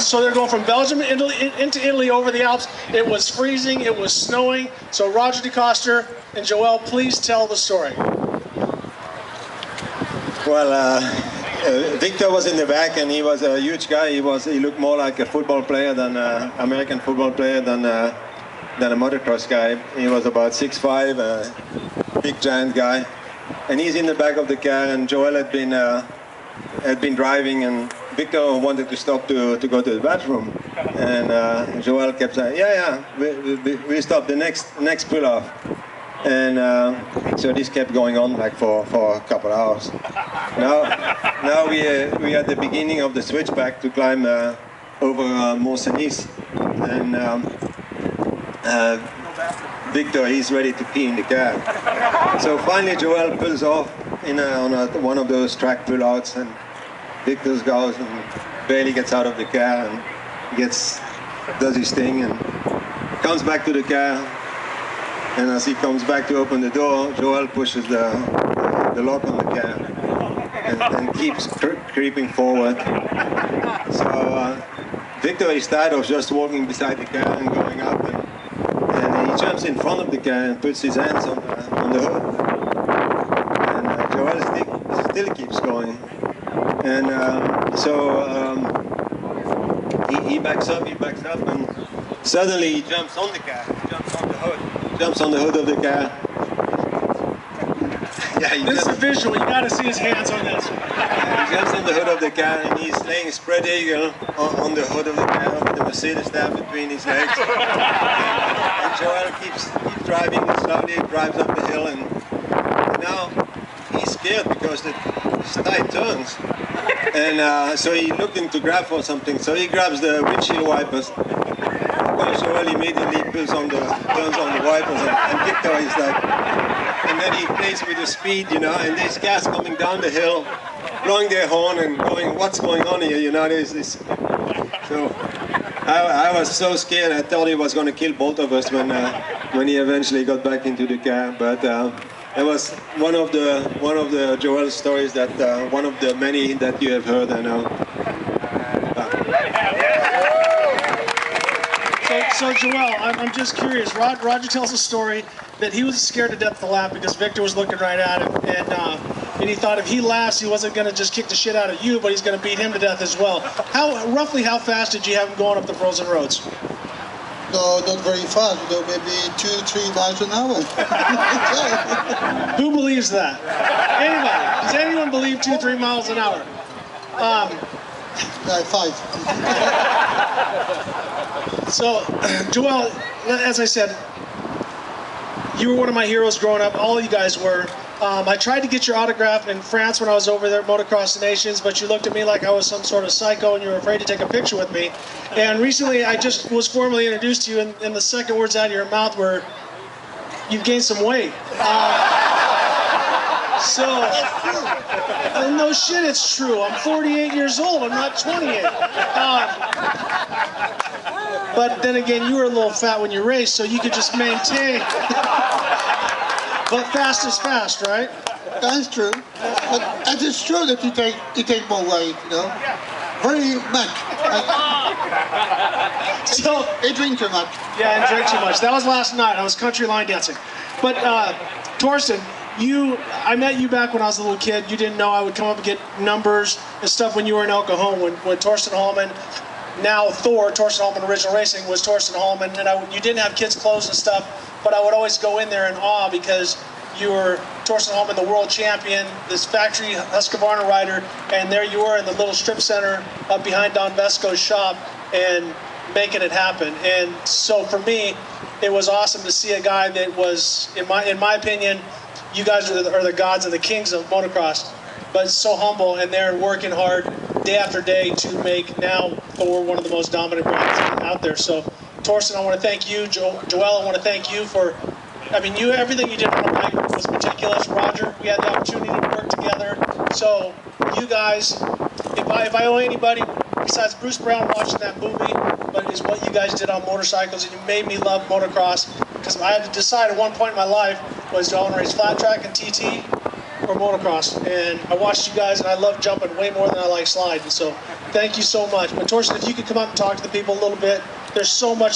So they're going from Belgium into Italy over the Alps. It was freezing, it was snowing. So Roger Decoster and Joel, please tell the story. Well, Victor was in the back, and he was a huge guy. He looked more like a football player than an American football player than a motocross guy. He was about 6'5", a big giant guy. And he's in the back of the car, and Joel had been driving, and Victor wanted to stop to go to the bathroom. And Joel kept saying, yeah, we stop the next pull-off. And so this kept going on like for a couple hours. Now we are at the beginning of the switchback to climb over Mont Cenis, and Victor, he's ready to pee in the car. So finally Joel pulls off on one of those track pull-outs, and Victor goes and barely gets out of the car and does his thing and comes back to the car. And as he comes back to open the door, Joel pushes the lock on the car and keeps creeping forward. So Victor is tired of just walking beside the car and going up, and he jumps in front of the car and puts his hands on the hood. And Joel still keeps going. And he backs up, and suddenly he jumps on the car, jumps on the hood of the car. Yeah, This is a visual, you gotta see his hands on this. He jumps on the hood of the car, and he's laying spread eagle on the hood of the car with the Mercedes tab between his legs. And Joel keeps driving slowly, drives up the hill, and now he's scared because the tight turns. And so he looking to grab for something, so he grabs the windshield wipers. Joel immediately turns on the wipers, and Victor is like, and then he plays with the speed, and these cars coming down the hill, blowing their horn and going, what's going on here, So I was so scared, I thought he was going to kill both of us when he eventually got back into the car. But it was one of the Joel stories that one of the many that you have heard, I know. So Joel, I'm just curious. Roger tells a story that he was scared to death to laugh because Victor was looking right at him, and he thought if he laughs, he wasn't going to just kick the shit out of you, but he's going to beat him to death as well. Roughly how fast did you have him going up the frozen roads? No, not very fast. Maybe 2-3 miles an hour. Who believes that? Anybody? Does anyone believe 2-3 miles an hour? 5. So, Joel, as I said, you were one of my heroes growing up. All you guys were. I tried to get your autograph in France when I was over there at Motocross the Nations, but you looked at me like I was some sort of psycho and you were afraid to take a picture with me. And recently I just was formally introduced to you, and the second words out of your mouth were, you've gained some weight. No shit, it's true. I'm 48 years old, I'm not 28. But then again, you were a little fat when you raced, so you could just maintain. But fast is fast, right? That's true. But it is true that you take more weight, Very much. So I drink too much. Yeah, I drank too much. That was last night. I was country line dancing. But Torsten, I met you back when I was a little kid. You didn't know I would come up and get numbers and stuff when you were in El Cajon. When Torsten Hallman, now Thor, Torsten Hallman Original Racing, was Torsten Hallman, and you didn't have kids' clothes and stuff, but I would always go in there in awe because you were Torsten Hallman, the world champion, this factory Husqvarna rider, and there you were in the little strip center up behind Don Vesco's shop and making it happen. And so for me, it was awesome to see a guy that was, in my opinion, you guys are the gods and the kings of motocross, but so humble, and they're working hard day after day to make now Thor one of the most dominant brands out there. So Torsten, I want to thank you. Joel, I want to thank you for, everything you did on the bike was meticulous. Roger, we had the opportunity to work together. So you guys, if I owe anybody, besides Bruce Brown watching that movie, but is what you guys did on motorcycles, and you made me love motocross, because I had to decide at one point in my life, was do I want to race flat track and TT, or motocross, and I watched you guys, and I love jumping way more than I like sliding. So thank you so much. But Torsten, if you could come up and talk to the people a little bit, there's so much